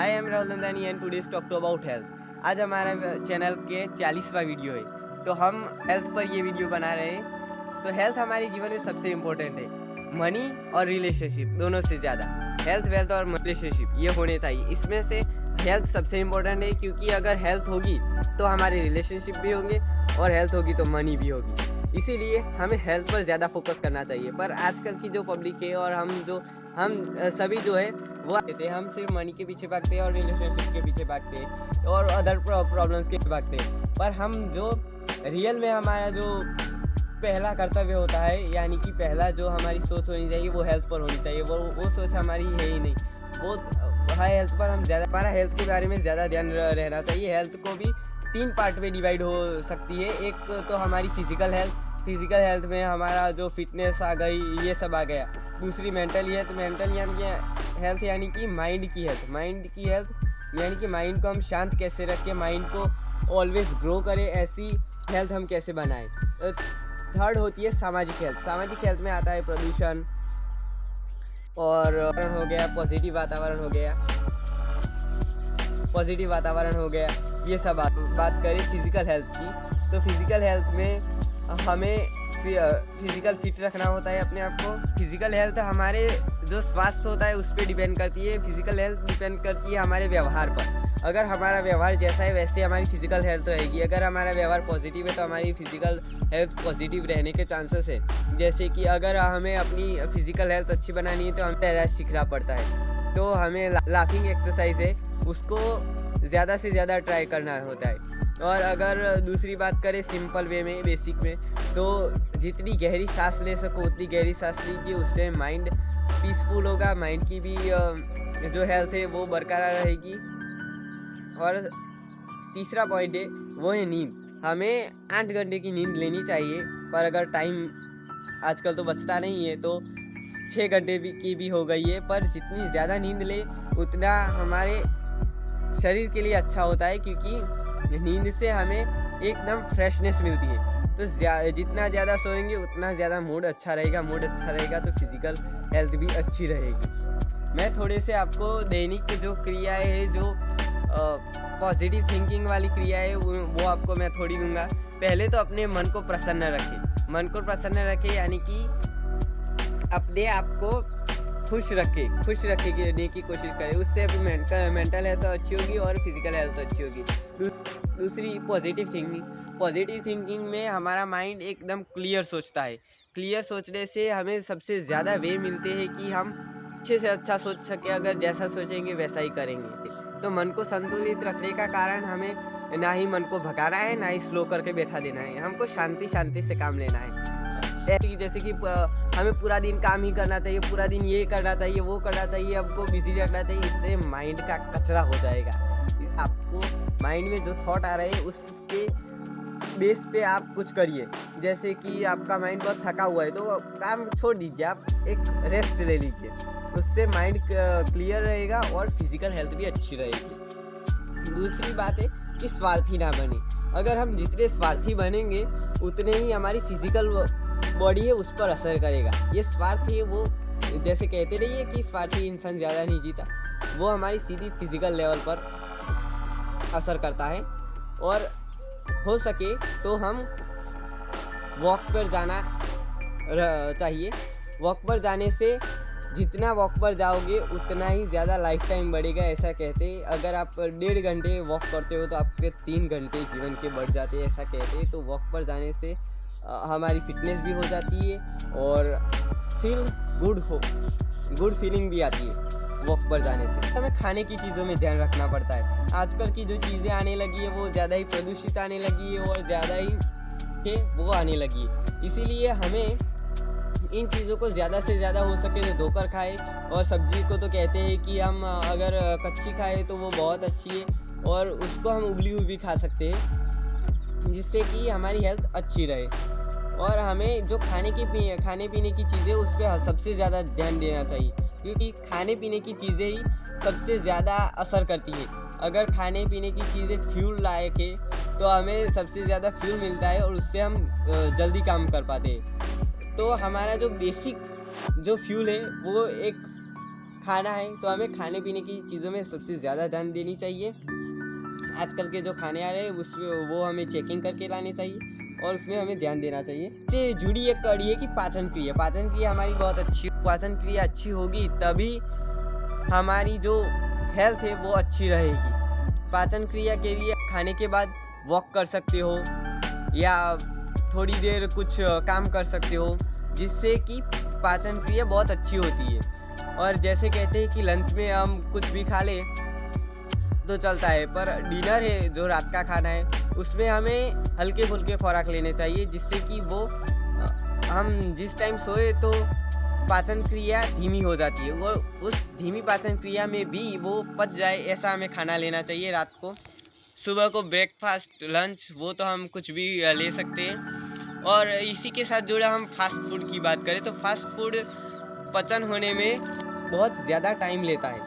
I am Rahul Nandani and today's talk to about health. आज हमारा channel के 40वां वीडियो है, तो हम हेल्थ पर ये वीडियो बना रहे हैं। तो हेल्थ हमारे जीवन में सबसे इम्पोर्टेंट है, मनी और रिलेशनशिप दोनों से ज़्यादा। हेल्थ वेल्थ और रिलेशनशिप ये होने चाहिए, इसमें से हेल्थ सबसे इम्पोर्टेंट है, क्योंकि अगर हेल्थ होगी तो हमारे रिलेशनशिप भी होंगे और हेल्थ होगी तो मनी भी होगी। इसीलिए हमें हेल्थ पर ज़्यादा फोकस करना चाहिए। पर आजकल की जो पब्लिक है और हम सभी जो है वो कहते हैं, हम सिर्फ मनी के पीछे भागते हैं और रिलेशनशिप के पीछे भागते हैं और अदर प्रॉब्लम्स के पीछे भागते हैं। पर हम जो रियल में हमारा जो पहला कर्तव्य होता है, यानी कि पहला जो हमारी सोच होनी चाहिए वो हेल्थ पर होनी चाहिए। वो सोच हमारी है ही नहीं। वो हेल्थ पर हम ज़्यादा, हमारा हेल्थ के बारे में ज़्यादा ध्यान रहना चाहिए। हेल्थ को भी 3 पार्ट में डिवाइड हो सकती है। एक तो हमारी फिजिकल हेल्थ में हमारा जो फिटनेस आ गई, ये सब आ गया। दूसरी मेंटल हेल्थ यानी कि माइंड की हेल्थ यानी कि माइंड को हम शांत कैसे रखें, माइंड को ऑलवेज ग्रो करें, ऐसी हेल्थ हम कैसे बनाएं। थर्ड होती है सामाजिक हेल्थ में आता है प्रदूषण और हो गया, पॉजिटिव वातावरण हो गया। ये सब बात करें फिजिकल हेल्थ की, तो फिजिकल हेल्थ में हमें फिजिकल फिट रखना होता है अपने आप को। फिजिकल हेल्थ हमारे जो स्वास्थ्य होता है उस पर डिपेंड करती है। फिजिकल हेल्थ डिपेंड करती है हमारे व्यवहार पर। अगर हमारा व्यवहार जैसा है वैसे हमारी फिजिकल हेल्थ रहेगी। अगर हमारा व्यवहार पॉजिटिव है तो हमारी फिजिकल हेल्थ पॉजिटिव रहने के चांसेस है। जैसे कि अगर हमें अपनी फिजिकल हेल्थ अच्छी बनानी है तो हमें टेरेस सीखना पड़ता है। तो हमें लाफिंग एक्सरसाइज है उसको ज़्यादा से ज़्यादा ट्राई करना होता है। और अगर दूसरी बात करें सिंपल वे में, बेसिक में, तो जितनी गहरी सांस ले सको उतनी गहरी सांस लीजिए। उससे माइंड पीसफुल होगा, माइंड की भी जो हेल्थ है वो बरकरार रहेगी। और तीसरा पॉइंट है वो है नींद। हमें 8 घंटे की नींद लेनी चाहिए, पर अगर टाइम आजकल तो बचता नहीं है तो 6 घंटे की भी हो गई है। पर जितनी ज़्यादा नींद ले उतना हमारे शरीर के लिए अच्छा होता है, क्योंकि नींद से हमें एकदम फ्रेशनेस मिलती है। तो जितना ज़्यादा सोएंगे उतना ज़्यादा मूड अच्छा रहेगा तो फिजिकल हेल्थ भी अच्छी रहेगी। मैं थोड़े से आपको दैनिक जो क्रियाएं हैं, जो पॉजिटिव थिंकिंग वाली क्रिया है वो आपको मैं थोड़ी दूंगा। पहले तो अपने मन को प्रसन्न रखें यानी कि अपने आप को खुश रखने की कोशिश करें। उससे भी मेंटल हेल्थ अच्छी होगी और फिजिकल हेल्थ अच्छी होगी। दूसरी पॉजिटिव थिंकिंग में हमारा माइंड एकदम क्लियर सोचता है। क्लियर सोचने से हमें सबसे ज़्यादा वे मिलते हैं कि हम अच्छे से अच्छा सोच सके। अगर जैसा सोचेंगे वैसा ही करेंगे। तो मन को संतुलित रखने का कारण हमें ना ही मन को भगाना है, ना ही स्लो करके बैठा देना है। हमको शांति से काम लेना है। जैसे कि हमें पूरा दिन काम ही करना चाहिए, पूरा दिन ये करना चाहिए, वो करना चाहिए, हमको बिजी रखना चाहिए। इससे माइंड का कचरा हो जाएगा। आपको माइंड में जो थॉट आ रहे हैं उसके बेस पे आप कुछ करिए। जैसे कि आपका माइंड बहुत थका हुआ है तो काम छोड़ दीजिए, आप एक रेस्ट ले लीजिए। उससे माइंड क्लियर रहेगा और फिजिकल हेल्थ भी अच्छी रहेगी। दूसरी बात है कि स्वार्थी ना बने। अगर हम जितने स्वार्थी बनेंगे उतने ही हमारी फिजिकल बॉडी है उस पर असर करेगा। ये स्वार्थ है, वो जैसे कहते नहीं है कि स्वार्थी इंसान ज़्यादा नहीं जीता, वो हमारी सीधी फिजिकल लेवल पर असर करता है। और हो सके तो हम वॉक पर जाना चाहिए। वॉक पर जाने से जितना वॉक पर जाओगे उतना ही ज़्यादा लाइफ टाइम बढ़ेगा, ऐसा कहते हैं। अगर आप 1.5 घंटे वॉक करते हो तो आपके 3 घंटे जीवन के बढ़ जाते हैं, ऐसा कहते हैं। तो वॉक पर जाने से हमारी फिटनेस भी हो जाती है और गुड फीलिंग भी आती है वॉक पर जाने से। हमें खाने की चीज़ों में ध्यान रखना पड़ता है। आजकल की जो चीज़ें आने लगी है वो ज़्यादा ही प्रदूषित आने लगी है और ज़्यादा ही वो आने लगी है। इसीलिए हमें इन चीज़ों को ज़्यादा से ज़्यादा हो सके तो धोकर खाए। और सब्जी को तो कहते हैं कि हम अगर कच्ची खाए तो वो बहुत अच्छी है, और उसको हम उबली हुई भी खा सकते हैं, जिससे कि हमारी हेल्थ अच्छी रहे। और हमें जो खाने पीने की चीज़ें उस पर सबसे ज़्यादा ध्यान देना चाहिए, क्योंकि खाने पीने की चीज़ें ही सबसे ज़्यादा असर करती है। अगर खाने पीने की चीज़ें फ्यूल लायक है तो हमें सबसे ज़्यादा फ्यूल मिलता है और उससे हम जल्दी काम कर पाते हैं। तो हमारा जो बेसिक जो फ्यूल है वो एक खाना है तो हमें खाने पीने की चीज़ों में सबसे ज़्यादा ध्यान देनी चाहिए। आजकल के जो खाने आ रहे हैं उसमें वो हमें चेकिंग करके लाने चाहिए और उसमें हमें ध्यान देना चाहिए। इससे जुड़ी एक कड़ी है कि पाचन क्रिया। पाचन क्रिया हमारी बहुत अच्छी, पाचन क्रिया अच्छी होगी तभी हमारी जो हेल्थ है वो अच्छी रहेगी। पाचन क्रिया के लिए खाने के बाद वॉक कर सकते हो या थोड़ी देर कुछ काम कर सकते हो, जिससे कि पाचन क्रिया बहुत अच्छी होती है। और जैसे कहते हैं कि लंच में हम कुछ भी खा लें तो चलता है, पर डिनर है जो रात का खाना है उसमें हमें हल्के फुल्के खुराक लेने चाहिए, जिससे कि वो हम जिस टाइम सोए तो पाचन क्रिया धीमी हो जाती है, वो उस धीमी पाचन क्रिया में भी वो पच जाए ऐसा हमें खाना लेना चाहिए रात को। सुबह को ब्रेकफास्ट लंच वो तो हम कुछ भी ले सकते हैं। और इसी के साथ जुड़ा हम फास्ट फूड की बात करें तो फास्ट फूड पचन होने में बहुत ज़्यादा टाइम लेता है,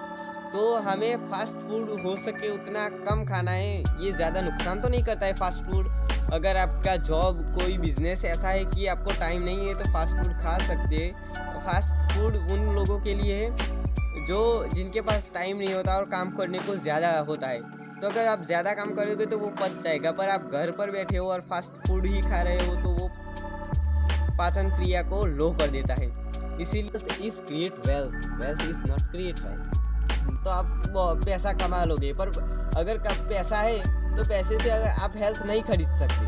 तो हमें फास्ट फूड हो सके उतना कम खाना है। ये ज़्यादा नुकसान तो नहीं करता है फास्ट फूड। अगर आपका जॉब कोई बिजनेस ऐसा है कि आपको टाइम नहीं है तो फास्ट फूड खा सकते हैं। फास्ट फूड उन लोगों के लिए है जो जिनके पास टाइम नहीं होता और काम करने को ज़्यादा होता है, तो अगर आप ज़्यादा काम करोगे तो वो पच जाएगा। पर आप घर पर बैठे हो और फास्ट फूड ही खा रहे हो तो वो पाचन क्रिया को लो कर देता है। इसीलिए is create wealth, wealth is not create health. तो आप पैसा कमा लोगे, पर अगर पैसा है तो पैसे से अगर आप हेल्थ नहीं खरीद सकते।